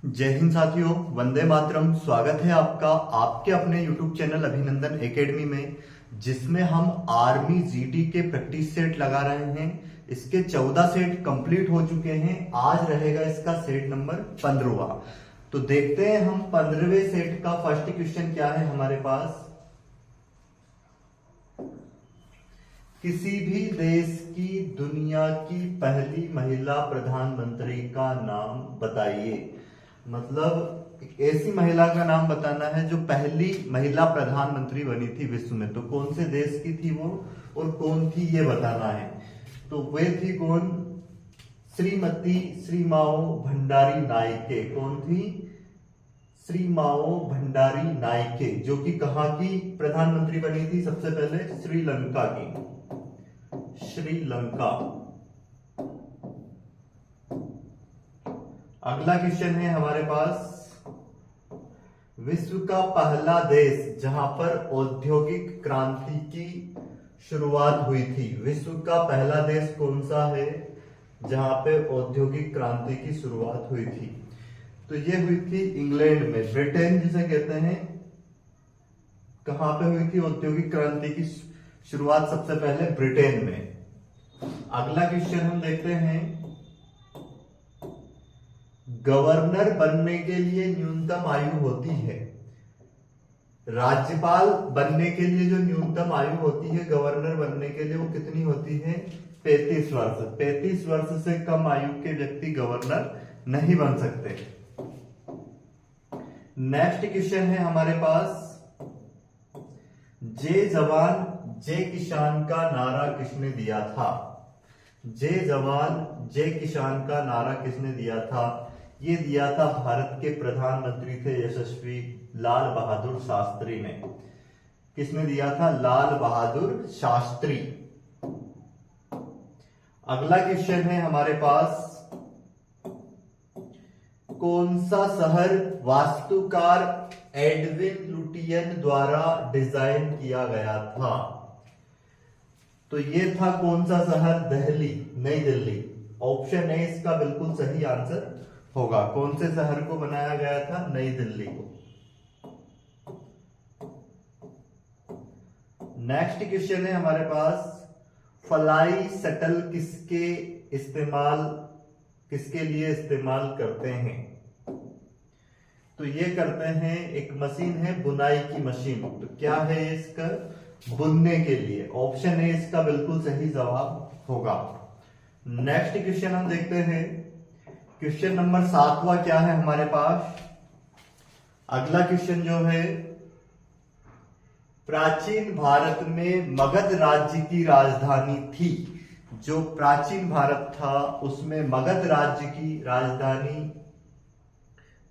जय हिंद साथियों, वंदे मातरम। स्वागत है आपका आपके अपने YouTube चैनल अभिनंदन एकेडमी में, जिसमें हम आर्मी जीडी के प्रैक्टिस सेट लगा रहे हैं। इसके 14 सेट कंप्लीट हो चुके हैं। आज रहेगा इसका सेट नंबर 15वां। तो देखते हैं हम 15वें सेट का फर्स्ट क्वेश्चन क्या है हमारे पास। किसी भी देश की दुनिया की पहली महिला प्रधानमंत्री का नाम बताइए। मतलब ऐसी महिला का नाम बताना है जो पहली महिला प्रधानमंत्री बनी थी विश्व में। तो कौन से देश की थी वो और कौन थी ये बताना है। तो वे थी कौन? श्रीमती श्रीमाओ भंडारी नायके। कौन थी? श्रीमाओ भंडारी नायके, जो कि कहां की प्रधानमंत्री बनी थी? सबसे पहले श्रीलंका की। श्रीलंका। अगला क्वेश्चन है हमारे पास, विश्व का पहला देश जहां पर औद्योगिक क्रांति की शुरुआत हुई थी। विश्व का पहला देश कौन सा है जहां पे औद्योगिक क्रांति की शुरुआत हुई थी? तो ये हुई थी इंग्लैंड में, ब्रिटेन जिसे कहते हैं। कहां पे हुई थी औद्योगिक क्रांति की शुरुआत? सबसे पहले ब्रिटेन में। अगला क्वेश्चन हम देखते हैं, गवर्नर बनने के लिए न्यूनतम आयु होती है। राज्यपाल बनने के लिए जो न्यूनतम आयु होती है गवर्नर बनने के लिए, वो कितनी होती है? 35 वर्ष। 35 वर्ष से कम आयु के व्यक्ति गवर्नर नहीं बन सकते। नेक्स्ट क्वेश्चन है हमारे पास, जय जवान जय किसान का नारा किसने दिया था? जय जवान जय किसान का नारा किसने दिया था? ये दिया था भारत के प्रधानमंत्री थे यशस्वी लाल बहादुर शास्त्री ने। किसने दिया था? लाल बहादुर शास्त्री। अगला क्वेश्चन है हमारे पास, कौन सा शहर वास्तुकार एडविन लुटियन द्वारा डिजाइन किया गया था? तो ये था कौन सा शहर? दिल्ली, नई दिल्ली। ऑप्शन ए इसका बिल्कुल सही आंसर होगा। कौन से शहर को बनाया गया था? नई दिल्ली को। नेक्स्ट क्वेश्चन है हमारे पास, फ्लाई शटल किसके लिए इस्तेमाल करते हैं? तो ये करते हैं, एक मशीन है बुनाई की मशीन। तो क्या है इसका? बुनने के लिए। ऑप्शन ए इसका बिल्कुल सही जवाब होगा। नेक्स्ट क्वेश्चन हम देखते हैं, क्वेश्चन नंबर 7वां क्या है हमारे पास। अगला क्वेश्चन जो है, प्राचीन भारत में मगध राज्य की राजधानी थी। जो प्राचीन भारत था उसमें मगध राज्य की राजधानी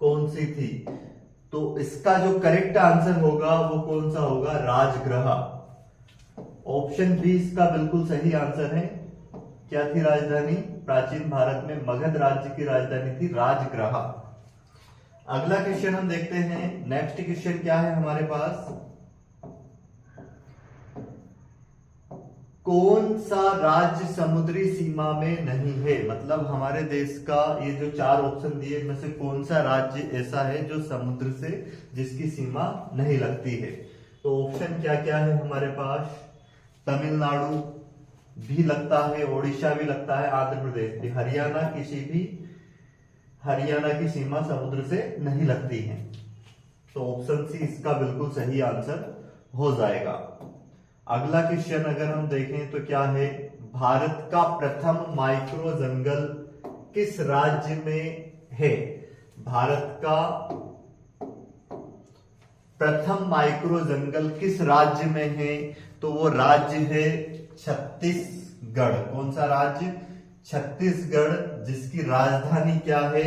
कौन सी थी? तो इसका जो करेक्ट आंसर होगा वो कौन सा होगा? राजगृह। ऑप्शन बी इसका बिल्कुल सही आंसर है। क्या थी राजधानी? प्राचीन भारत में मगध राज्य की राजधानी थी राजगृह। अगला क्वेश्चन हम देखते हैं, नेक्स्ट क्वेश्चन क्या है हमारे पास, कौन सा राज्य समुद्री सीमा में नहीं है? मतलब हमारे देश का ये जो 4 ऑप्शन दिए इनमें से कौन सा राज्य ऐसा है जो समुद्र से जिसकी सीमा नहीं लगती है? तो ऑप्शन क्या क्या है हमारे पास? तमिलनाडु भी लगता है, ओडिशा भी लगता है, आंध्र प्रदेश भी। हरियाणा की सीमा समुद्र से नहीं लगती है। तो ऑप्शन सी इसका बिल्कुल सही आंसर हो जाएगा। अगला क्वेश्चन अगर हम देखें तो क्या है, भारत का प्रथम माइक्रो जंगल किस राज्य में है? भारत का प्रथम माइक्रो जंगल किस राज्य में है? तो वो राज्य है छत्तीसगढ़। कौन सा राज्य? छत्तीसगढ़, जिसकी राजधानी क्या है?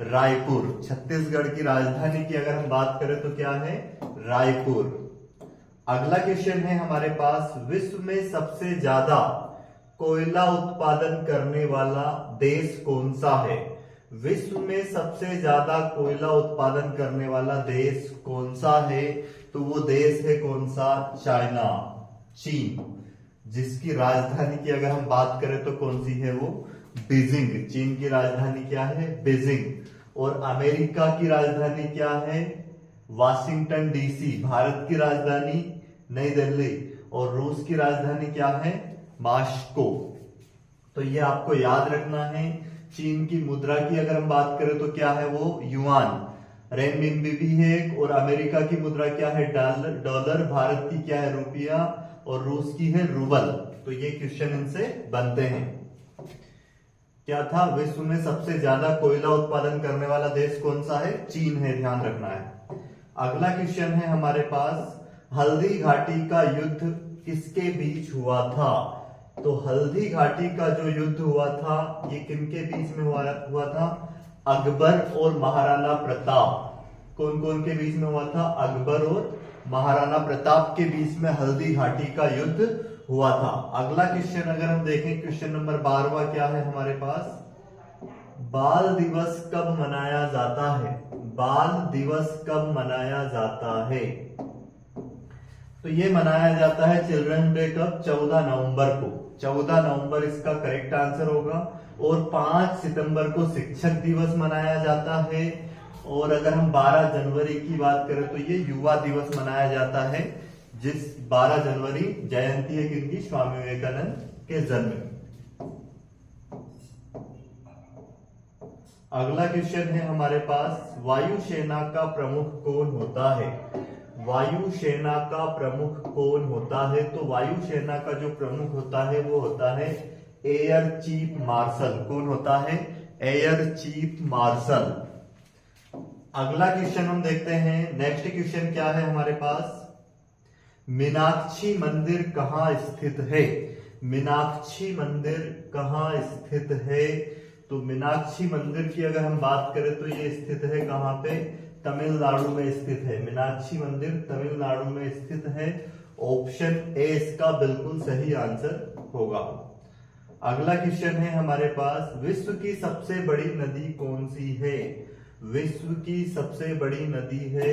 रायपुर। छत्तीसगढ़ की राजधानी की अगर हम बात करें तो क्या है? रायपुर। अगला क्वेश्चन है हमारे पास, विश्व में सबसे ज्यादा कोयला उत्पादन करने वाला देश कौन सा है? विश्व में सबसे ज्यादा कोयला उत्पादन करने वाला देश कौन सा है? तो वो देश है कौन सा? चाइना, चीन, जिसकी राजधानी की अगर हम बात करें तो कौन सी है वो? बीजिंग। चीन की राजधानी क्या है? बीजिंग। और अमेरिका की राजधानी क्या है? Washington DC. भारत की राजधानी नई दिल्ली और रूस की राजधानी क्या है? मास्को। तो ये आपको याद रखना है। चीन की मुद्रा की अगर हम बात करें तो क्या है वो? युआन। रेनमिनबी भी है और अमेरिका की मुद्रा क्या है? डॉलर। भारत की क्या है? रुपया। और रूस की है रूबल। तो ये क्वेश्चन इनसे बनते हैं। क्या था? विश्व में सबसे ज्यादा कोयला उत्पादन करने वाला देश कौन सा है? चीन है, ध्यान रखना है। अगला क्वेश्चन है हमारे पास, हल्दी घाटी का युद्ध किसके बीच हुआ था? तो हल्दी घाटी का जो युद्ध हुआ था ये किनके बीच में हुआ था? अकबर और महाराणा प्रताप। कौन कौन के बीच में हुआ था? अकबर और महाराणा प्रताप के बीच में हल्दी घाटी का युद्ध हुआ था। अगला क्वेश्चन अगर हम देखें, क्वेश्चन नंबर 12 क्या है हमारे पास? बाल दिवस कब मनाया जाता है? बाल दिवस कब मनाया जाता है? तो ये मनाया जाता है चिल्ड्रन डे कब? 14 नवंबर को। 14 नवंबर इसका करेक्ट आंसर होगा। और 5 सितंबर को शिक्षक दिवस मनाया जाता है। और अगर हम 12 जनवरी की बात करें तो ये युवा दिवस मनाया जाता है, जिस 12 जनवरी जयंती है किनकी? स्वामी विवेकानंद के जन्म। अगला क्वेश्चन है हमारे पास, वायुसेना का प्रमुख कौन होता है? वायुसेना का प्रमुख कौन होता है? तो वायुसेना का जो प्रमुख होता है वो होता है एयर चीफ मार्शल। कौन होता है? Air chief marshal. अगला क्वेश्चन हम देखते हैं। नेक्स्ट क्वेश्चन क्या है हमारे पास? मीनाक्षी मंदिर कहाँ स्थित है? मीनाक्षी मंदिर कहाँ स्थित है? तो मीनाक्षी मंदिर की अगर हम बात करें तो ये स्थित है कहाँ पे? तमिलनाडु में स्थित है। मीनाक्षी मंदिर तमिलनाडु में स्थित है। ऑप्शन ए इसका बिल्कुल सही आंसर होगा। अगला क्वेश्चन है हमारे पास, विश्व की सबसे बड़ी नदी कौन सी है? विश्व की सबसे बड़ी नदी है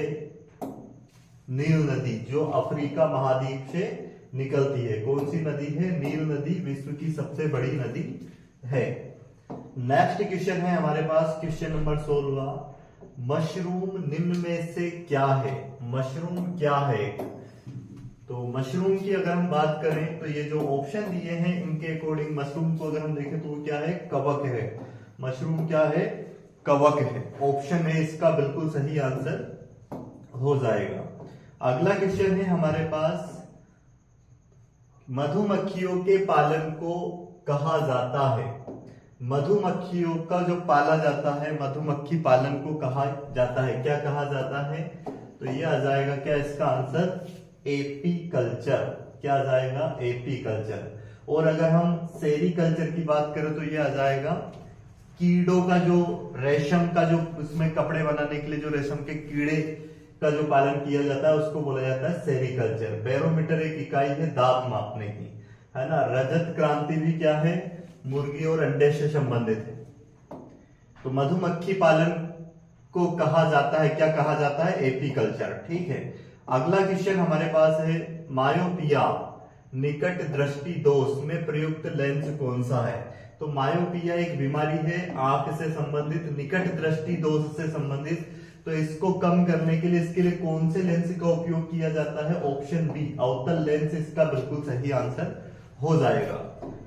नील नदी, जो अफ्रीका महाद्वीप से निकलती है। कौन सी नदी है? नील नदी विश्व की सबसे बड़ी नदी है। नेक्स्ट क्वेश्चन है हमारे पास, क्वेश्चन नंबर 16, मशरूम निम्न में से क्या है? मशरूम क्या है? तो मशरूम की अगर हम बात करें तो ये जो ऑप्शन दिए हैं इनके अकॉर्डिंग मशरूम को अगर हम देखें तो वो क्या है? कवक है। मशरूम क्या है? कवक है। ऑप्शन ए इसका बिल्कुल सही आंसर हो जाएगा। अगला क्वेश्चन है हमारे पास, मधुमक्खियों के पालन को कहा जाता है? मधुमक्खियों का जो पाला जाता है, मधुमक्खी पालन को कहा जाता है। क्या कहा जाता है? तो ये आ जाएगा क्या इसका आंसर? एपीकल्चर। क्या आ जाएगा? एपीकल्चर। और अगर हम सेरीकल्चर की बात करें तो ये आ जाएगा कीड़ों का जो रेशम का जो उसमें कपड़े बनाने के लिए जो रेशम के कीड़े का जो पालन किया जाता है उसको बोला जाता है सेरीकल्चर। बैरोमीटर एक इकाई है दाब मापने की, है ना। रजत क्रांति भी क्या है? मुर्गी और अंडे से संबंधित है। तो मधुमक्खी पालन को कहा जाता है, क्या कहा जाता है? एपीकल्चर। ठीक है। अगला क्वेश्चन हमारे पास है, मायोपिया निकट दृष्टि दोष में प्रयुक्त लेंस कौन सा है? तो मायोपिया एक बीमारी है आंख से संबंधित, निकट दृष्टि दोष से संबंधित। तो इसको कम करने के लिए इसके लिए कौन से लेंस का उपयोग किया जाता है? ऑप्शन बी अवतल लेंस इसका बिल्कुल सही आंसर हो जाएगा।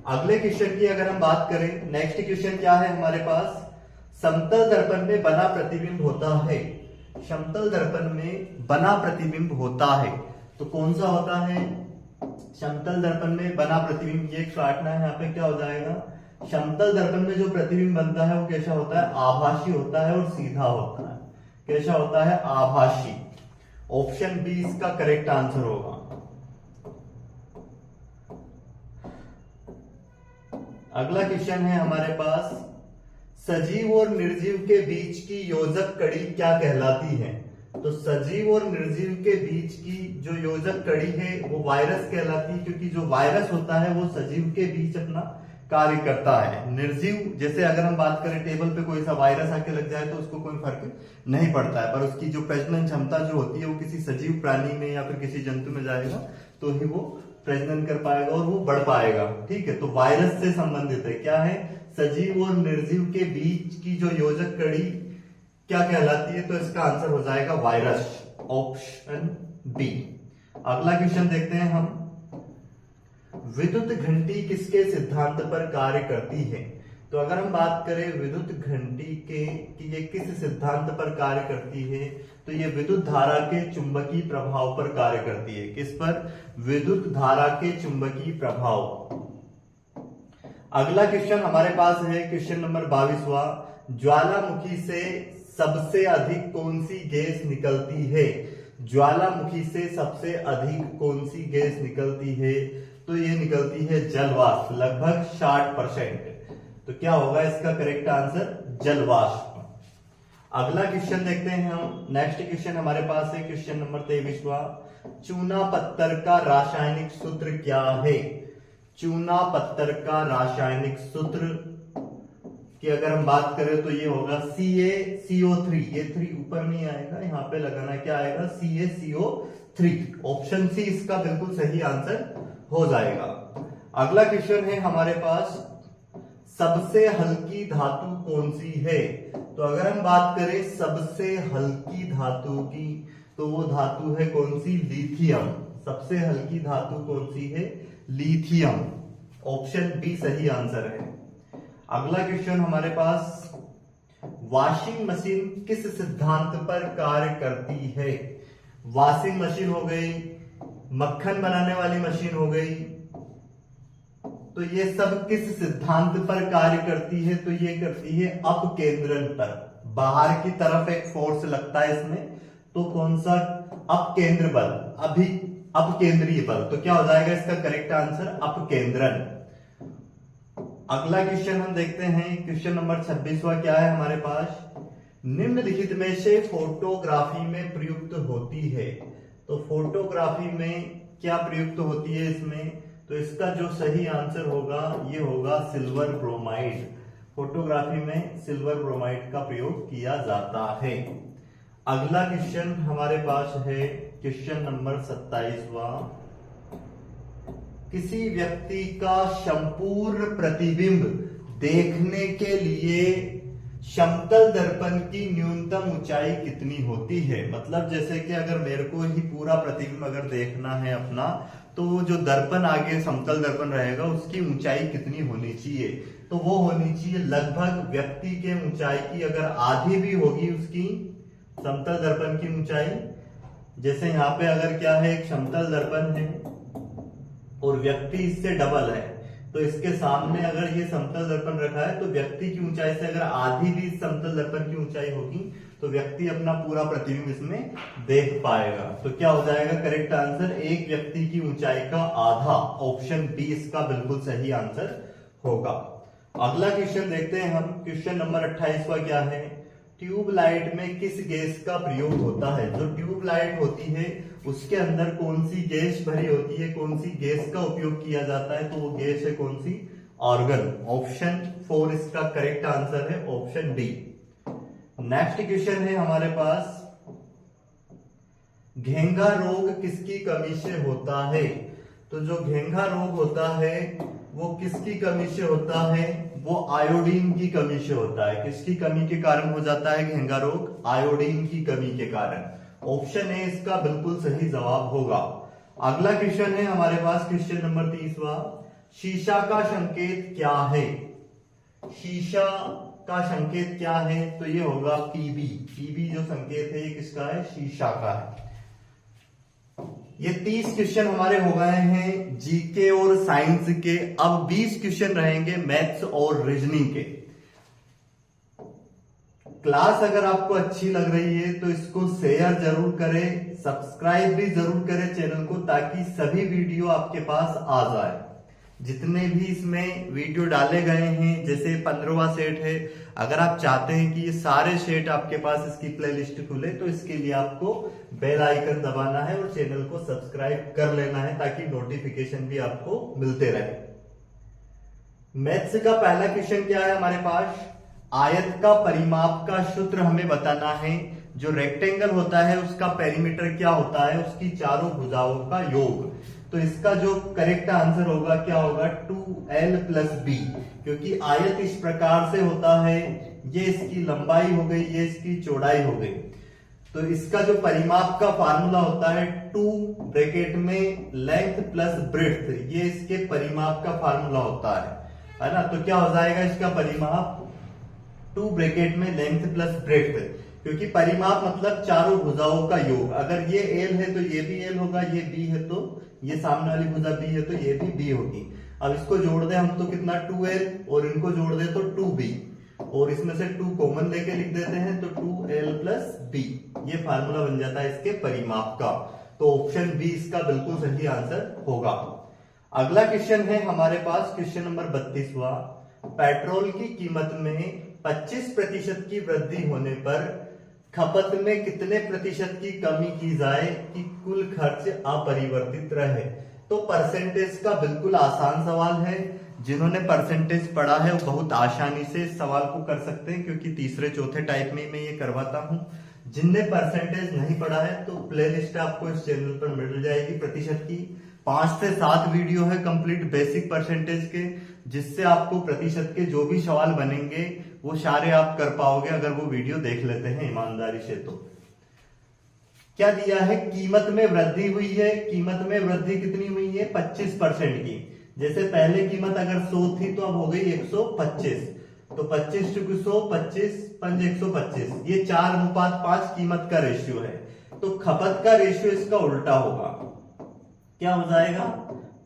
अगले क्वेश्चन की अगर हम बात करें, नेक्स्ट क्वेश्चन क्या है हमारे पास, समतल दर्पण में बना प्रतिबिंब होता है। समतल दर्पण में बना प्रतिबिंब होता है तो कौन सा होता है? समतल दर्पण में बना प्रतिबिंब, ये काटना है यहाँ पे, क्या हो जाएगा? समतल दर्पण में जो प्रतिबिंब बनता है वो कैसा होता है? आभासी होता है और सीधा होता है। कैसा होता है? आभासी। ऑप्शन बी इसका करेक्ट आंसर होगा। अगला क्वेश्चन है हमारे पास, सजीव और निर्जीव के बीच की योजक कड़ी क्या कहलाती है? तो सजीव और निर्जीव के बीच की जो योजक कड़ी है वो वायरस कहलाती है, क्योंकि जो वायरस होता है वो सजीव के बीच अपना कार्य करता है। निर्जीव, जैसे अगर हम बात करें टेबल पे कोई सा वायरस आके लग जाए तो उसको कोई फर्क नहीं पड़ता है, पर उसकी जो प्रजनन क्षमता जो होती है वो किसी सजीव प्राणी में या फिर किसी जंतु में जाएगा तो ही वो प्रजनन कर पाएगा और वो बढ़ पाएगा। ठीक है। तो वायरस से संबंधित है, क्या है? सजीव और निर्जीव के बीच की जो योजक कड़ी क्या कहलाती है? तो इसका आंसर हो जाएगा वायरस, ऑप्शन बी। अगला क्वेश्चन देखते हैं हम, विद्युत घंटी किसके सिद्धांत पर कार्य करती है? तो अगर हम बात करें विद्युत घंटी के कि ये किस सिद्धांत पर कार्य करती है, तो ये विद्युत धारा के चुंबकीय प्रभाव पर कार्य करती है। किस पर? विद्युत धारा के चुंबकीय प्रभाव। अगला क्वेश्चन हमारे पास है क्वेश्चन नंबर 22वां, ज्वालामुखी से सबसे अधिक कौन सी गैस निकलती है? ज्वालामुखी से सबसे अधिक कौन सी गैस निकलती है? तो ये निकलती है जलवाष्प, लगभग 60%। तो क्या होगा इसका करेक्ट आंसर? जलवाष्प। अगला क्वेश्चन देखते हैं हम। नेक्स्ट क्वेश्चन हमारे पास है क्वेश्चन नंबर 23वां, चूना पत्थर का रासायनिक सूत्र क्या है? चूना पत्थर का रासायनिक सूत्र की अगर हम बात करें तो ये होगा CaCO3। ये 3 ऊपर नहीं आएगा, यहां पे लगाना क्या आएगा? CaCO3। ऑप्शन सी इसका बिल्कुल सही आंसर हो जाएगा। अगला क्वेश्चन है हमारे पास, सबसे हल्की धातु कौन सी है? तो अगर हम बात करें सबसे हल्की धातु की, तो वो धातु है कौन सी? लिथियम। सबसे हल्की धातु कौन सी है? लिथियम। ऑप्शन बी सही आंसर है। अगला क्वेश्चन हमारे पास, वॉशिंग मशीन किस सिद्धांत पर कार्य करती है? वॉशिंग मशीन हो गई, मक्खन बनाने वाली मशीन हो गई, तो ये सब किस सिद्धांत पर कार्य करती है? तो ये करती है अपकेंद्रण पर। बाहर की तरफ एक फोर्स लगता है इसमें, तो कौन सा? अपकेंद्र बल, अपकेंद्रीय बल। तो क्या हो जाएगा इसका करेक्ट आंसर? अपकेंद्रण। अगला क्वेश्चन हम देखते हैं क्वेश्चन नंबर 26वां क्या है हमारे पास, निम्नलिखित में से फोटोग्राफी में प्रयुक्त होती है? तो फोटोग्राफी में क्या प्रयुक्त होती है इसमें? तो इसका जो सही आंसर होगा ये होगा सिल्वर ब्रोमाइड। फोटोग्राफी में सिल्वर ब्रोमाइड का प्रयोग किया जाता है। अगला क्वेश्चन हमारे पास है क्वेश्चन नंबर 27वां, किसी व्यक्ति का संपूर्ण प्रतिबिंब देखने के लिए समतल दर्पण की न्यूनतम ऊंचाई कितनी होती है? मतलब जैसे कि अगर मेरे को ही पूरा प्रतिबिंब अगर देखना है अपना, तो वो जो दर्पण आगे समतल दर्पण रहेगा उसकी ऊंचाई कितनी होनी चाहिए? तो वो होनी चाहिए लगभग व्यक्ति के ऊंचाई की अगर आधी भी होगी उसकी समतल दर्पण की ऊंचाई। जैसे यहाँ पे अगर क्या है, एक समतल दर्पण है और व्यक्ति इससे डबल है, तो इसके सामने अगर ये समतल दर्पण रखा है तो व्यक्ति की ऊंचाई से अगर आधी भी समतल दर्पण की ऊंचाई होगी तो व्यक्ति अपना पूरा प्रतिबिंब इसमें देख पाएगा। तो क्या हो जाएगा करेक्ट आंसर? एक व्यक्ति की ऊंचाई का आधा। ऑप्शन बी इसका बिल्कुल सही आंसर होगा। अगला क्वेश्चन देखते हैं हम। क्वेश्चन नंबर 28वां क्या है, ट्यूबलाइट में किस गैस का प्रयोग होता है? जो ट्यूबलाइट होती है उसके अंदर कौन सी गैस भरी होती है, कौन सी गैस का उपयोग किया जाता है? तो वो गैस है कौन सी? आर्गन। ऑप्शन 4 इसका करेक्ट आंसर है, ऑप्शन डी। नेक्स्ट क्वेश्चन है हमारे पास, घेंघा रोग किसकी कमी से होता है? तो जो घेंघा रोग होता है वो किसकी कमी से होता है? वो आयोडीन की कमी से होता है। किसकी कमी के कारण हो जाता है घेंघा रोग? आयोडीन की कमी के कारण। ऑप्शन ए इसका बिल्कुल सही जवाब होगा। अगला क्वेश्चन है हमारे पास क्वेश्चन नंबर 30वां, शीशा का संकेत क्या है? शीशा का संकेत क्या है? तो ये होगा पीबी। पीबी जो संकेत है ये किसका है? शीशा का है। ये 30 क्वेश्चन हमारे हो गए हैं जीके और साइंस के। अब 20 क्वेश्चन रहेंगे मैथ्स और रीजनिंग के। क्लास अगर आपको अच्छी लग रही है तो इसको शेयर जरूर करें, सब्सक्राइब भी जरूर करें चैनल को, ताकि सभी वीडियो आपके पास आ जाए। जितने भी इसमें वीडियो डाले गए हैं, जैसे 15वां सेट है, अगर आप चाहते हैं कि ये सारे सेट आपके पास इसकी प्लेलिस्ट खुले तो इसके लिए आपको बेल आइकन दबाना है और चैनल को सब्सक्राइब कर लेना है ताकि नोटिफिकेशन भी आपको मिलते रहे। मैथ्स का पहला क्वेश्चन क्या है हमारे पास, आयत का परिमाप का सूत्र हमें बताना है। जो रेक्टेंगल होता है उसका पेरीमीटर क्या होता है? उसकी चारों भुजाओं का योग। तो इसका जो करेक्ट आंसर होगा क्या होगा? 2l + b, क्योंकि आयत इस प्रकार से होता है, ये इसकी लंबाई हो गई, ये इसकी चौड़ाई हो गई। तो इसका जो परिमाप का फार्मूला होता है 2 ब्रैकेट में लेंथ प्लस ब्रेड्थ, ये इसके परिमाप का फार्मूला होता है ना। तो क्या हो जाएगा इसका परिमाप 2 ब्रैकेट में लेंथ प्लस ब्रेड्थ, क्योंकि परिमाप मतलब चारों भुजाओं का योग। अगर ये एल है तो ये भी एल होगा, ये बी है तो ये सामने वाली भुजा बी है तो ये भी बी होगी। अब इसको जोड़ दे हम तो कितना 2l, और इनको जोड़ दे तो 2b, और इसमें से 2 कॉमन लेके लिख देते हैं तो 2l प्लस b, ये फार्मूला बन जाता है इसके परिमाप का। तो ऑप्शन बी इसका बिल्कुल सही आंसर होगा। अगला क्वेश्चन है हमारे पास, क्वेश्चन नंबर 32वां। पेट्रोल की कीमत में 25% की वृद्धि होने पर खपत में कितने प्रतिशत की कमी की जाए कि कुल खर्च अपरिवर्तित रहे। तो परसेंटेज का बिल्कुल आसान सवाल है। जिन्होंने परसेंटेज पढ़ा है वो बहुत आसानी से इस सवाल को कर सकते हैं, क्योंकि तीसरे चौथे टाइप में मैं ये करवाता हूं। जिनने परसेंटेज नहीं पढ़ा है तो प्लेलिस्ट आपको इस चैनल पर मिल जाएगी प्रतिशत की। 5 से 7 वीडियो है कंप्लीट बेसिक परसेंटेज के, जिससे आपको प्रतिशत के जो भी सवाल बनेंगे वो सारे आप कर पाओगे अगर वो वीडियो देख लेते हैं ईमानदारी से। तो क्या दिया है, कीमत में वृद्धि हुई है। कीमत में वृद्धि कितनी हुई है, 25% की। जैसे पहले कीमत अगर 100 थी तो अब हो गई 125, तो 25 टू 100, 25 5 125, ये 4:5 कीमत का रेशियो है। तो खपत का रेशियो इसका उल्टा होगा, क्या हो जाएगा,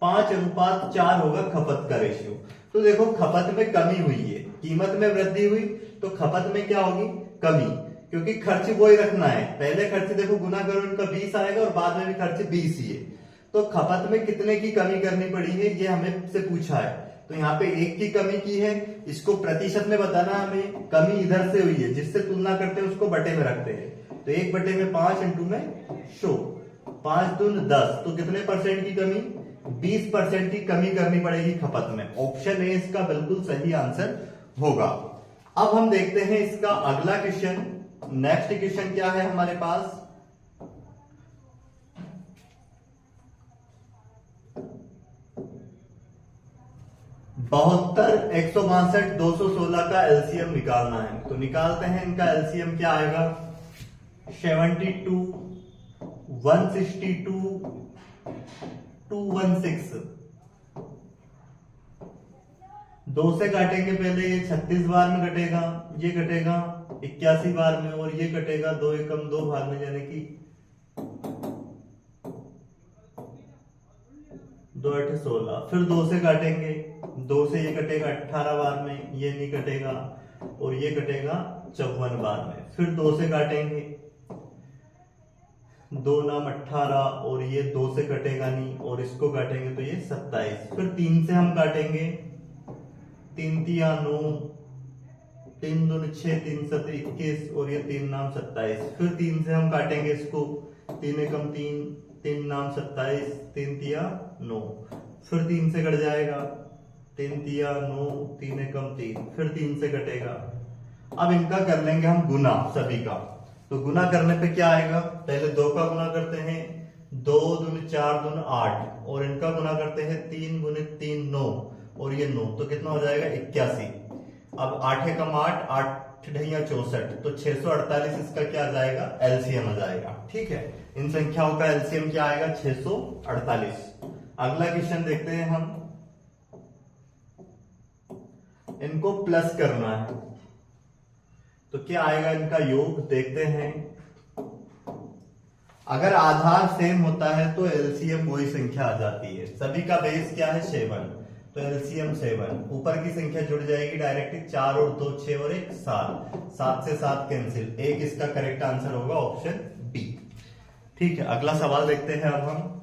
5:4 होगा खपत का रेशियो। तो देखो खपत में कमी हुई है, कीमत में वृद्धि हुई तो खपत में क्या होगी, कमी, क्योंकि खर्च वो ही रखना है। पहले खर्च देखो गुना करो इनका 20 आएगा और बाद में भी खर्च 20 ही है। तो खपत में कितने की कमी करनी पड़ी है ये हमें से पूछा है। तो यहाँ पे 1 की कमी की है, इसको प्रतिशत में बताना हमें, कमी इधर से हुई है, जिससे तुलना करते हैं उसको बटे में रखते हैं। तो 1/5 इंटू में 100, 5 दून 10, तो कितने परसेंट की कमी, 20% की कमी करनी पड़ेगी खपत में। ऑप्शन ए इसका बिल्कुल सही आंसर होगा। अब हम देखते हैं इसका अगला क्वेश्चन। नेक्स्ट क्वेश्चन क्या है हमारे पास, बहत्तर 162 216 का एलसीएम निकालना है। तो निकालते हैं, इनका एलसीएम क्या आएगा, 72 162 216। 2 से काटेंगे पहले, ये 36 बार में कटेगा, ये कटेगा 81 बार में, और ये कटेगा 2 एकम 2 बार में, यानी कि 2 8 16। फिर 2 से काटेंगे, 2 से ये कटेगा 18 बार में, ये नहीं कटेगा, और ये कटेगा 54 बार में। फिर 2 से काटेंगे, 2 नाम 18, और ये 2 से कटेगा नहीं, और इसको काटेंगे तो ये 27। फिर 3 से हम काटेंगे, 3 तिया 9, 3 दून 6, 3 7 21, और ये 3 नाम 27। फिर 3 से हम काटेंगे इसको, 3 एकम 3, 3 नाम 27, 3 तिया 9। फिर 3 से कट जाएगा, 3 तिया 9, 3 एकम 3, फिर 3 से कटेगा। अब इनका कर लेंगे हम गुना सभी का। तो गुना करने पे क्या आएगा, पहले 2 का गुना करते हैं, 2 दूनी 4 दूनी 8, और इनका गुना करते हैं 3 गुने 3 9, और ये 9, तो कितना हो जाएगा 81। अब 8 एकम 8, 8 ढैया 64, तो 648 इसका क्या आ जाएगा, एलसीएम आ जाएगा। ठीक है, इन संख्याओं का एलसीएम क्या आएगा, 648। अगला क्वेश्चन देखते हैं हम, इनको प्लस करना है तो क्या आएगा इनका योग, देखते हैं। अगर आधार सेम होता है तो एलसीएम वही संख्या आ जाती है। सभी का बेस क्या है, 7, तो एलसीएम 7, ऊपर की संख्या जुड़ जाएगी डायरेक्टली, 4 और 2 6 और 1 7, 7 से 7 कैंसिल, 1 इसका करेक्ट आंसर होगा ऑप्शन बी। ठीक है, अगला सवाल देखते हैं अब हम।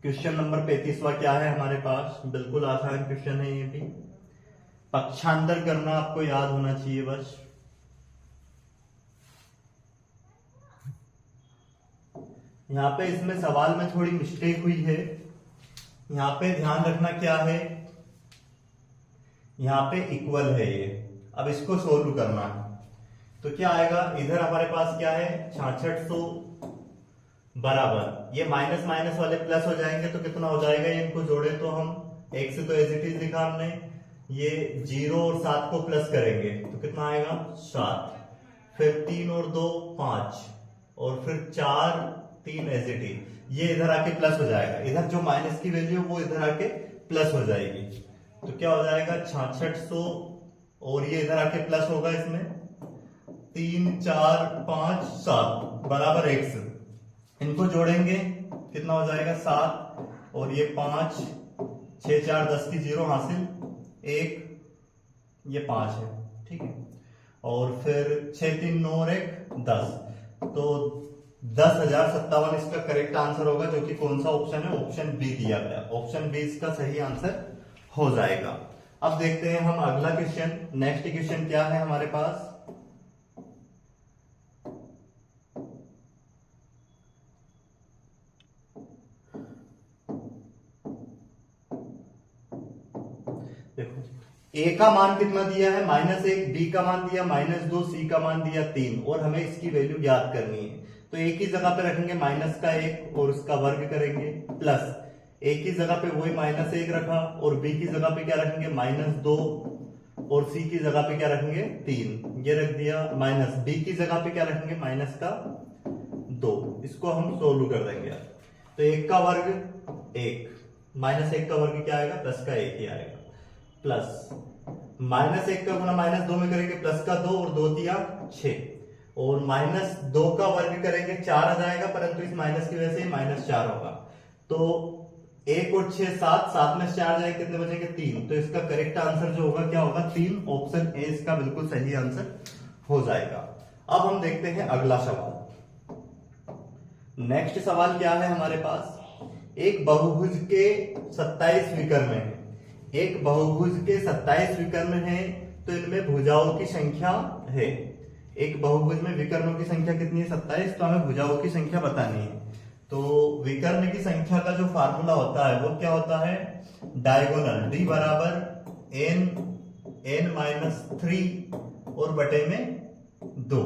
क्वेश्चन नंबर 35वां क्या है हमारे पास, बिल्कुल आसान क्वेश्चन है ये भी। पक्षांतर करना आपको याद होना चाहिए बस। यहां पे इसमें सवाल में थोड़ी मिस्टेक हुई है। यहां पे ध्यान रखना क्या है, यहां पे इक्वल है ये। अब इसको सोल्व करना है तो क्या आएगा, इधर हमारे पास क्या है 6600 बराबर, ये माइनस माइनस वाले प्लस हो जाएंगे तो कितना हो जाएगा, इनको जोड़े तो हम 1 से तो एज इट इज लिखा हमने, ये 0 और 7 को प्लस करेंगे तो कितना आएगा 7, फिर 3 और 2 5, और फिर 4 3 एज इट इज, ये इधर आके प्लस हो जाएगा, इधर जो माइनस की वैल्यू वो इधर आके प्लस हो जाएगी, तो क्या हो जाएगा 6600, और ये इधर आके प्लस होगा, इसमें 3 4 5 7 बराबर x, इनको जोड़ेंगे कितना हो जाएगा 7, और ये 5 6 4 10 की 0 हासिल 1, ये 5 है, ठीक है, और फिर 6 3 9 और 1 10, तो 10,057 इसका करेक्ट आंसर होगा, जो कि कौन सा ऑप्शन है, ऑप्शन बी दिया गया, ऑप्शन बी इसका सही आंसर हो जाएगा। अब देखते हैं हम अगला क्वेश्चन, नेक्स्ट क्वेश्चन क्या है हमारे पास। देखो ए का मान कितना दिया है -1, बी का मान दिया -2, सी का मान दिया 3, और हमें इसकी वैल्यू ज्ञात करनी है। तो एक ही जगह पे रखेंगे -1 और उसका वर्ग करेंगे, प्लस एक ही जगह पे वही -1 रखा, और बी की जगह पे क्या रखेंगे -2, और सी की जगह पे क्या रखेंगे 3, ये रख दिया, माइनस बी की जगह पे क्या रखेंगे -2, इसको हम सोल्व कर देंगे। तो 1 का वर्ग 1, -1 का वर्ग क्या आएगा, प्लस का 1 ही आएगा, प्लस -1 का गुना -2 में करेंगे प्लस का 2, और 2 दिया 6, और -2 का वर्ग करेंगे 4 आ जाएगा, परंतु इस माइनस की वजह से -4 होगा, तो 1 और 6 7, 7 में 4 जाएगा, कितने बचेंगे 3, तो इसका करेक्ट आंसर जो होगा क्या होगा 3, ऑप्शन ए इसका बिल्कुल सही आंसर हो जाएगा। अब हम देखते हैं अगला सवाल। नेक्स्ट सवाल क्या है हमारे पास, एक बहुभुज के 27 विकर्ण है, एक बहुभुज के 27 विकर्ण है, तो इनमें भुजाओं की संख्या है, एक बहुभुज में विकर्णों की संख्या कितनी है 27, तो हमें भुजाओं की संख्या बतानी है। तो विकर्ण की संख्या का जो फार्मूला होता है वो क्या होता है, डायगोनल, d बराबर n-3 और बटे में 2।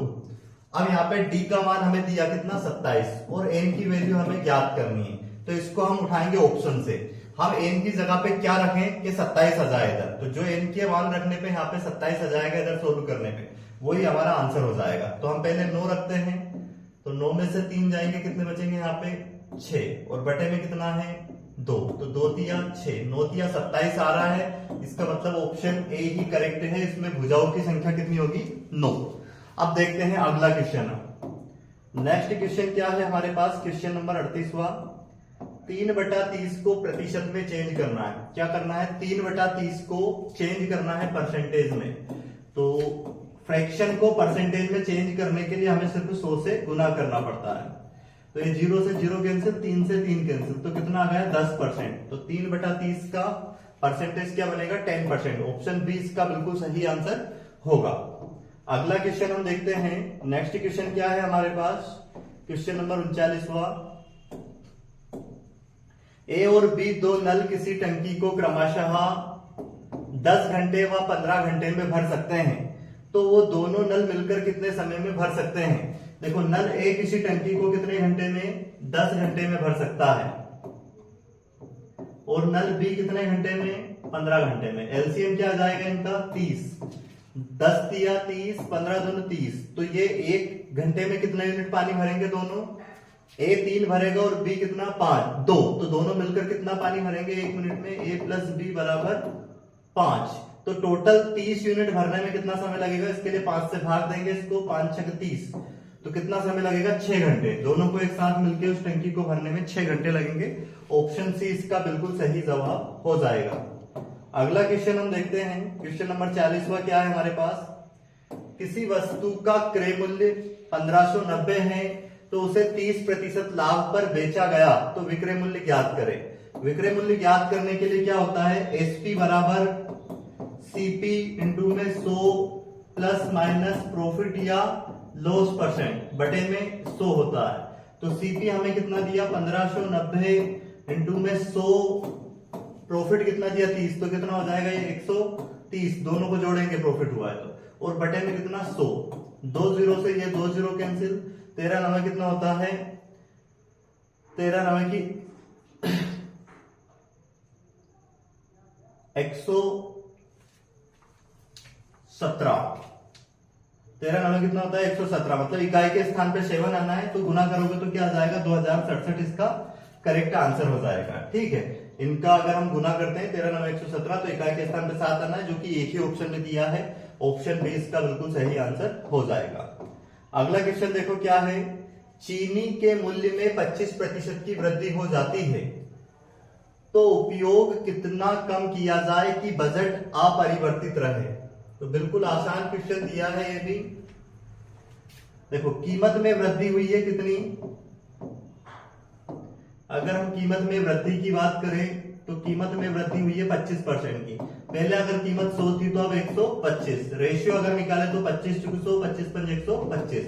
अब यहाँ पे d का मान हमें दिया कितना 27, और n की वैल्यू हमें ज्ञात करनी है, तो इसको हम उठाएंगे ऑप्शन से, हम n की जगह पे क्या रखें कि 27 आ जाए इधर, तो जो n के मान रखने पे यहाँ पे 27 आ जाएगा, इधर सोल्व करने पे वही हमारा आंसर हो जाएगा। तो हम पहले 9 रखते हैं, तो 9 में से 3 जाएंगे, कितने बचेंगे यहाँ पे 6, और बटे में कितना है 2, तो 2 दिया 6, 9 दिया 27 आ रहा है, इसका मतलब ऑप्शन ए ही करेक्ट है, इसमें भुजाओं की संख्या कितनी होगी 9। अब देखते हैं अगला क्वेश्चन। नेक्स्ट क्वेश्चन क्या है हमारे पास, क्वेश्चन नंबर 38वां, 3/30 को प्रतिशत में चेंज करना है। क्या करना है, 3/30 को चेंज करना है परसेंटेज में, तो फ्रैक्शन को परसेंटेज में चेंज करने के लिए हमें सिर्फ 100 से गुना करना पड़ता है, तो ये 0 से 0 कैंसिल, 3 से 3 कैंसिल, तो कितना आ गया 10%, तो 3/30 का परसेंटेज क्या बनेगा 10%, ऑप्शन बी इसका बिल्कुल सही आंसर होगा। अगला क्वेश्चन हम देखते हैं, नेक्स्ट क्वेश्चन क्या है हमारे पास, क्वेश्चन नंबर 39वां, ए और बी दो नल किसी टंकी को क्रमशः 10 घंटे व 15 घंटे में भर सकते हैं, तो वो दोनों नल मिलकर कितने समय में भर सकते हैं। देखो नल ए किसी टंकी को कितने घंटे में 10 घंटे में भर सकता है, और नल बी कितने घंटे में 15 घंटे में, एलसीएम क्या आ जाएगा इनका 30, 10 दिया 30, 15 दोनों 30, तो ये 1 घंटे में कितना यूनिट पानी भरेंगे दोनों, ए 3 भरेगा और बी कितना 5 2, तो दोनों मिलकर कितना पानी भरेंगे 1 मिनट में, ए प्लस बी बराबर 5, तो टोटल 30 यूनिट भरने में कितना समय लगेगा, इसके लिए 5 से भाग देंगे इसको, 5 6 30, तो कितना समय लगेगा 6 घंटे, दोनों को एक साथ मिलकर उस टंकी को भरने में 6 घंटे लगेंगे, ऑप्शन सी इसका बिल्कुल सही जवाब हो जाएगा। अगला क्वेश्चन हम देखते हैं, क्वेश्चन नंबर 40वां क्या है हमारे पास, किसी वस्तु का क्रय मूल्य 1590 है, तो उसे 30% लाभ पर बेचा गया, तो विक्रय मूल्य ज्ञात करें। विक्रय मूल्य ज्ञात करने के लिए क्या होता है, एसपी बराबर सीपी इंटू में 100 प्लस माइनस प्रॉफिट या लॉस परसेंट बटे में 100 होता है, तो सीपी हमें कितना दिया 1590 इंटू में 100, प्रॉफिट कितना दिया 30, तो कितना हो जाएगा ये 130, दोनों को जोड़ेंगे प्रॉफिट हुआ है तो, और बटे में कितना 100, 2 0 से ये 2 0 कैंसिल, 13 9 कितना होता है 13 9 की 17। 13 9 कितना होता है 117, मतलब इकाई के स्थान पे 7 आना है, तो गुना करोगे तो क्या आ जाएगा 2067, इसका करेक्ट आंसर हो जाएगा। ठीक है, इनका अगर हम गुना करते हैं 13 9 117, तो इकाई के स्थान पे 7 आना है, जो कि एक ही ऑप्शन में दिया है, ऑप्शन बी इसका बिल्कुल सही आंसर हो जाएगा। अगला क्वेश्चन देखो क्या है, चीनी के मूल्य में 25% की वृद्धि हो जाती है तो उपयोग कितना कम किया जाए कि बजट अपरिवर्तित रहे। तो बिल्कुल आसान क्वेश्चन दिया है ये भी। देखो कीमत में वृद्धि हुई है कितनी, अगर हम कीमत में वृद्धि की बात करें तो कीमत में वृद्धि हुई है 25% की। पहले अगर कीमत 100 थी तो अब 125, रेशियो अगर निकाले तो 25:100, 25 125,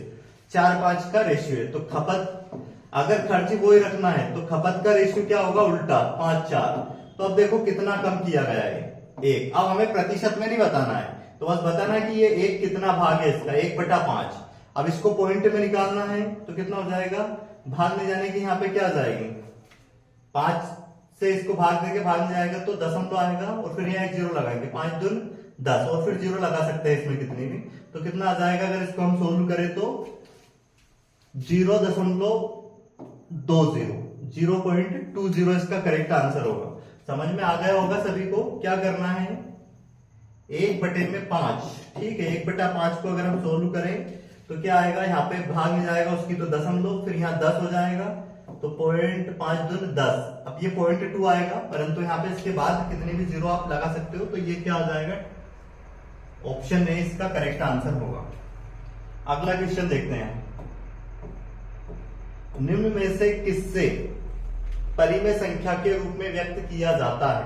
4:5 का रेशियो है। तो खपत अगर खर्च वही रखना है तो खपत का रेशियो क्या होगा, उल्टा 5:4। तो अब देखो कितना कम किया गया है, 1। अब हमें प्रतिशत में नहीं बताना है, तो बस बताना है कि ये 1 कितना भाग है इसका, 1/5। अब इसको पॉइंट में निकालना है तो कितना हो जाएगा, भाग ले जाने की यहाँ पे क्या आ जाएगी, 5 से इसको भाग देके भाग में जाएगा तो दशमलव आएगा, और फिर यहाँ एक 0 लगाएंगे, 5 दूनी 10, और फिर 0 लगा सकते हैं इसमें कितनी भी। तो कितना आ जाएगा, अगर इसको हम सोल्व करें तो 0.20 इसका करेक्ट आंसर होगा। समझ में आ गया होगा सभी को, क्या करना है, 1/5। ठीक है, 1/5 को अगर हम सोल्व करें तो क्या आएगा, यहाँ पे भाग में जाएगा उसकी तो दशमलव, फिर यहाँ 10 हो जाएगा, तो 0.5 दूनी 10। अब ये 0.2 आएगा, परंतु यहाँ पे इसके बाद कितने भी 0 आप लगा सकते हो, तो ये क्या आ जाएगा, ऑप्शन ए इसका करेक्ट आंसर होगा। अगला क्वेश्चन देखते हैं, निम्न में से किससे परिमेय संख्या के रूप में व्यक्त किया जाता है।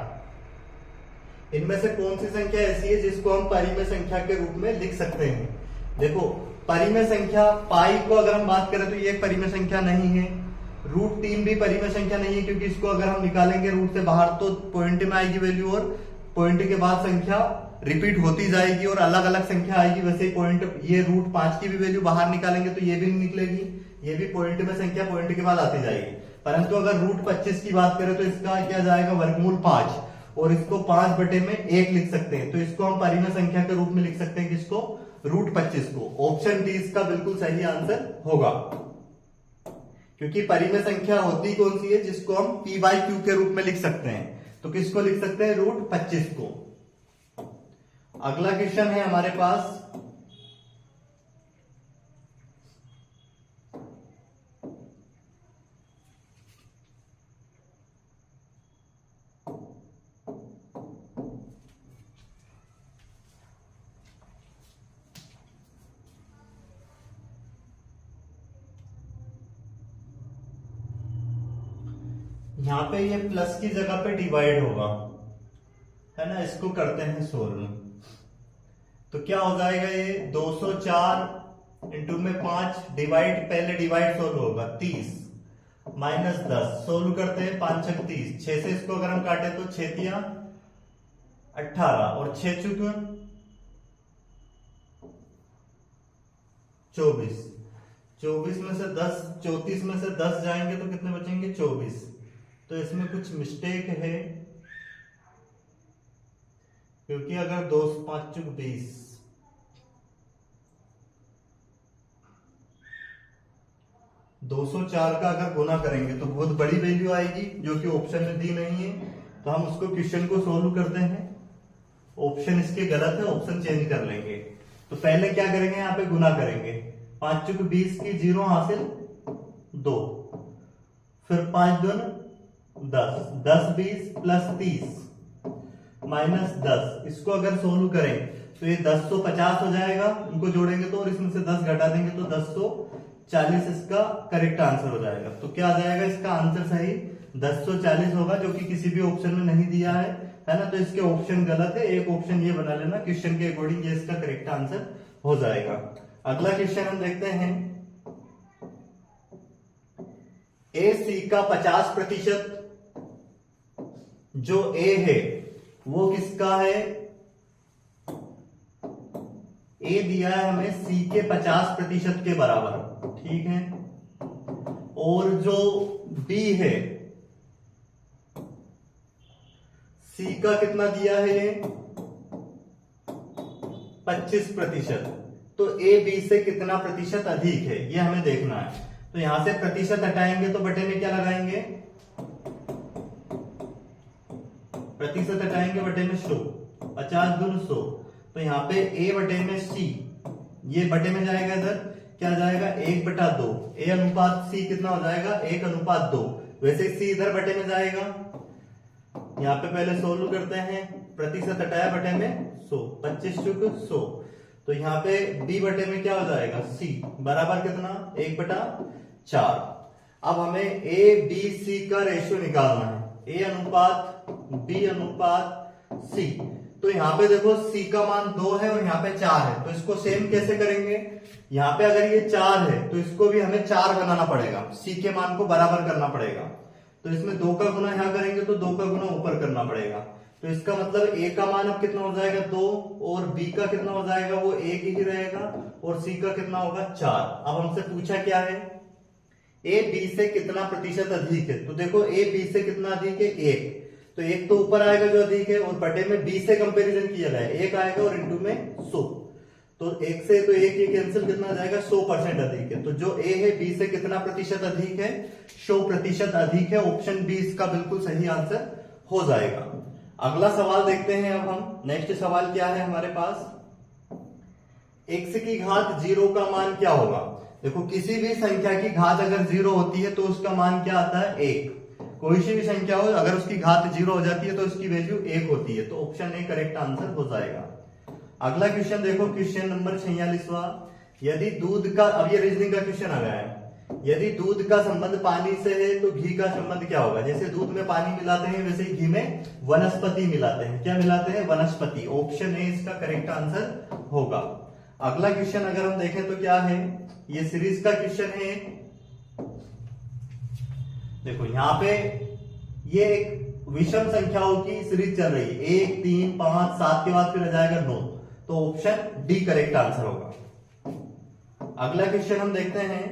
इनमें से कौन सी संख्या ऐसी है जिसको हम परिमेय संख्या के रूप में लिख सकते हैं। देखो परिमेय संख्या पाई को अगर हम बात करें तो ये परिमेय संख्या नहीं है, √3 भी परिमेय संख्या नहीं है, क्योंकि इसको अगर हम निकालेंगे रूट से बाहर तो पॉइंट में आएगी वैल्यू, और पॉइंट के बाद संख्या रिपीट होती जाएगी और अलग अलग संख्या आएगी। वैसे पॉइंट ये √5 की भी वैल्यू बाहर निकालेंगे तो ये भी नहीं निकलेगी, ये भी पॉइंट में संख्या पॉइंट के बाद आती जाएगी। परंतु अगर √25 की बात करें तो इसका क्या जाएगा, वर्गमूल 5, और इसको 5/1 लिख सकते हैं। तो इसको हम परिमेय संख्या के रूप में लिख सकते हैं, किसको, √25 को। ऑप्शन डी इसका बिल्कुल सही आंसर होगा, क्योंकि परिमेय संख्या होती कौन सी है जिसको हम p/q के रूप में लिख सकते हैं। तो किसको लिख सकते हैं, √25 को। अगला क्वेश्चन है हमारे पास, यहां पे ये प्लस की जगह पे डिवाइड होगा, है ना, इसको करते हैं सोल्व। तो क्या हो जाएगा, ये 204 इंटू में 5 डिवाइड, पहले डिवाइड सोल्व होगा, 30 माइनस 10 सोल्व करते हैं, 5 6 30, 6 से इसको अगर हम काटे तो 6 तिया 18 और 6 चुक 24, 24 में से 10, 34 में से 10 जाएंगे तो कितने बचेंगे, 24। तो इसमें कुछ मिस्टेक है, क्योंकि अगर 2 5 चुक 20, 204 का अगर गुना करेंगे तो बहुत बड़ी वैल्यू आएगी, जो कि ऑप्शन में दी नहीं है। तो हम उसको क्वेश्चन को सोल्व करते हैं, ऑप्शन इसके गलत है, ऑप्शन चेंज कर लेंगे। तो पहले क्या करेंगे, यहाँ पे गुना करेंगे, 5 चुक 20 की 0 हासिल 2, फिर 5 दूनी 10, 10 20 प्लस 30 माइनस 10, इसको अगर सोल्व करें तो ये 1050 हो जाएगा, इनको जोड़ेंगे तो, और इसमें से 10 घटा देंगे तो 1040 इसका करेक्ट आंसर हो जाएगा। तो क्या आ जाएगा इसका आंसर सही 1040 होगा, जो कि किसी भी ऑप्शन में नहीं दिया है ना। तो इसके ऑप्शन गलत है, एक ऑप्शन ये बना लेना, क्वेश्चन के अकॉर्डिंग ये इसका करेक्ट आंसर हो जाएगा। अगला क्वेश्चन हम देखते हैं, AC का 50% जो A है वो किसका है, A दिया है हमें C के 50% के बराबर, ठीक है। और जो B है C का कितना दिया है, 25%। तो ए बी से कितना प्रतिशत अधिक है ये हमें देखना है। तो यहां से प्रतिशत हटाएंगे तो बटे में क्या लगाएंगे, प्रतिशत हटाएंगे बटे में 100, 50 गुण 100। तो यहाँ पे ए बटे में सी, ये बटे में जाएगा, इधर क्या जाएगा 1/2। ए अनुपात सी कितना हो जाएगा 1/2। वैसे सी इधर बटे में जाएगा। यहाँ पे पहले सोल्व करते हैं, प्रतिशत हटाया बटे में 100, 25 चुक 100। तो यहाँ पे बी बटे में क्या हो जाएगा सी बराबर कितना 1/4। अब हमें ए बी सी का रेशियो निकालना है, ए अनुपात बी अनुपात सी। तो यहाँ पे देखो सी का मान 2 है और यहाँ पे 4 है, तो इसको सेम कैसे करेंगे, यहाँ पे अगर ये 4 है तो इसको भी हमें 4 बनाना पड़ेगा, सी के मान को बराबर करना पड़ेगा। तो इसमें 2 का गुना यहाँ करेंगे तो 2 का गुना ऊपर करना पड़ेगा। तो इसका मतलब ए का मान अब कितना हो जाएगा 2, और बी का कितना हो जाएगा वो 1 ही रहेगा, और सी का कितना होगा 4। अब हमसे पूछा क्या है, ए बी से कितना प्रतिशत अधिक है। तो देखो ए बी से कितना अधिक है 1, तो 1 तो ऊपर आएगा जो अधिक है, और बटे में बी से कंपैरिजन किया जाए 1 आएगा और इंटू में 100। तो 1 से तो 1 ये कैंसिल, कितना आ जाएगा 100% अधिक है। तो जो ए है बी से कितना प्रतिशत अधिक है 100% अधिक है। ऑप्शन बी इसका बिल्कुल सही आंसर हो जाएगा। अगला सवाल देखते हैं अब हम। नेक्स्ट सवाल क्या है हमारे पास, x की घात 0 का मान क्या होगा। देखो किसी भी संख्या की घात अगर 0 होती है तो उसका मान क्या आता है 1। कोई सी भी संख्या हो अगर उसकी घात 0 हो जाती है तो उसकी वैल्यू 1 होती है। तो ऑप्शन ए करेक्ट आंसर हो जाएगा। अगला क्वेश्चन देखो, क्वेश्चन नंबर 46वां। यदि दूध का, अब ये रीजनिंग का क्वेश्चन आ गया है, यदि दूध का संबंध पानी से है तो घी का संबंध क्या होगा। जैसे दूध में पानी मिलाते हैं वैसे ही घी में वनस्पति मिलाते हैं। क्या मिलाते हैं, वनस्पति। ऑप्शन ए इसका करेक्ट आंसर होगा। अगला क्वेश्चन अगर हम देखें तो क्या है, ये सीरीज का क्वेश्चन है। देखो यहाँ पे ये एक विषम संख्याओं की सीरीज चल रही है, 1 3 5 7 के बाद फिर आ जाएगा 9। तो ऑप्शन डी करेक्ट आंसर होगा। अगला क्वेश्चन हम देखते हैं,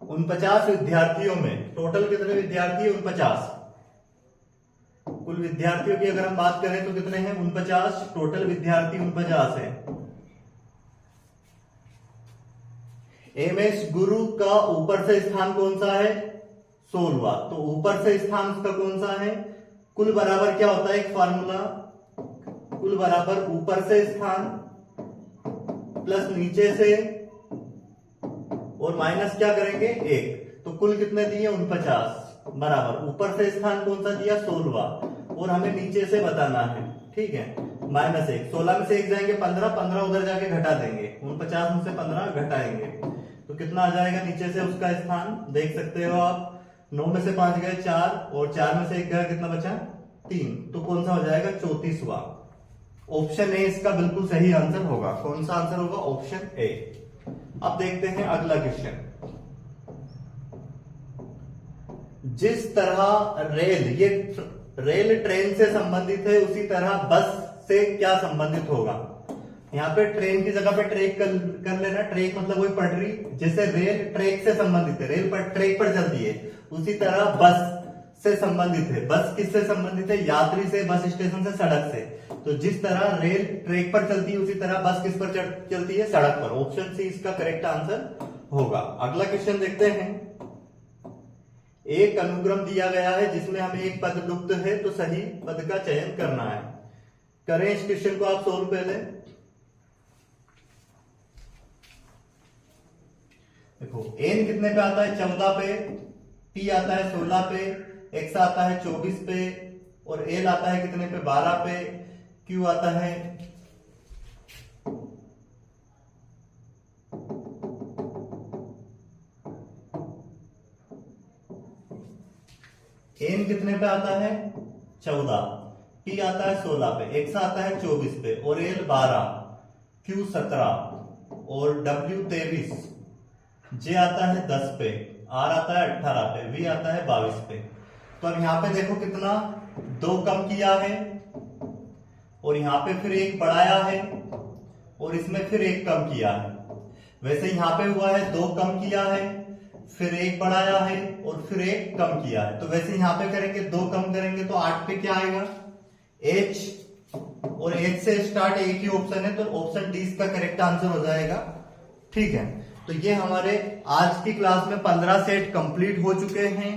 49 विद्यार्थियों में टोटल कितने विद्यार्थी 49, कुल विद्यार्थियों की अगर हम बात करें तो कितने हैं 49, टोटल विद्यार्थी 49 है। एमएस गुरु का ऊपर से स्थान कौन सा है 16वां। तो ऊपर से स्थान उसका कौन सा है, कुल बराबर क्या होता है एक फार्मूला, कुल बराबर ऊपर से स्थान प्लस नीचे से और माइनस क्या करेंगे 1। तो कुल कितने दिए 49 बराबर ऊपर से स्थान कौन सा दिया 16वां, और हमें नीचे से बताना है। ठीक है, -1, 16 में से 1 जाएंगे 15, 15 उधर जाके घटा देंगे, 49 में से 15 घटाएंगे तो कितना आ जाएगा नीचे से उसका स्थान, देख सकते हो आप। 9 में से 5 गए 4, और 4 में से 1 गया कितना बचा 3। तो कौन सा हो जाएगा 34वां। ऑप्शन ए इसका बिल्कुल सही आंसर होगा। कौन सा आंसर होगा, ऑप्शन ए। अब देखते हैं अगला क्वेश्चन। जिस तरह रेल ट्रेन से संबंधित है उसी तरह बस से क्या संबंधित होगा। यहाँ पे ट्रेन की जगह पे ट्रैक कर लेना। ट्रैक मतलब वही पटरी, जैसे रेल ट्रैक से संबंधित है, रेल पर ट्रैक पर चलती है, उसी तरह बस से संबंधित है। बस किससे संबंधित है, यात्री से, बस स्टेशन से, सड़क से। तो जिस तरह रेल ट्रैक पर चलती है उसी तरह बस किस पर चलती है, सड़क पर। ऑप्शन सी इसका करेक्ट आंसर होगा। अगला क्वेश्चन देखते हैं। एक अनुक्रम दिया गया है जिसमें हमें एक पद लुप्त है, तो सही पद का चयन करना है। करें इस क्वेश्चन को आप सोल्व पहले। देखो एन कितने पे आता है 14 पे, पी आता है 16 पे, एक्स आता है 24 पे, और एल आता है कितने पे 12 पे, क्यू आता है एन कितने पे आता है 14, पी आता है 16 पे, एक्स आता है 24 पे, और एल 12, क्यू 17 और डब्ल्यू 23, जे आता है 10 पे, आर आता है 18 पे, वी आता है 22 पे। तो अब यहां पे देखो कितना 2 कम किया है, और यहां पे फिर 1 बढ़ाया है, और इसमें फिर 1 कम किया है। वैसे यहां पे हुआ है 2 कम किया है, फिर 1 बढ़ाया है, और फिर 1 कम किया है। तो वैसे यहां पे करेंगे 2 कम करेंगे तो 8 पे क्या आएगा H, और एच से स्टार्ट एक ही ऑप्शन है, तो ऑप्शन डी इसका करेक्ट आंसर हो जाएगा। ठीक है, तो ये हमारे आज की क्लास में 15 सेट कंप्लीट हो चुके हैं।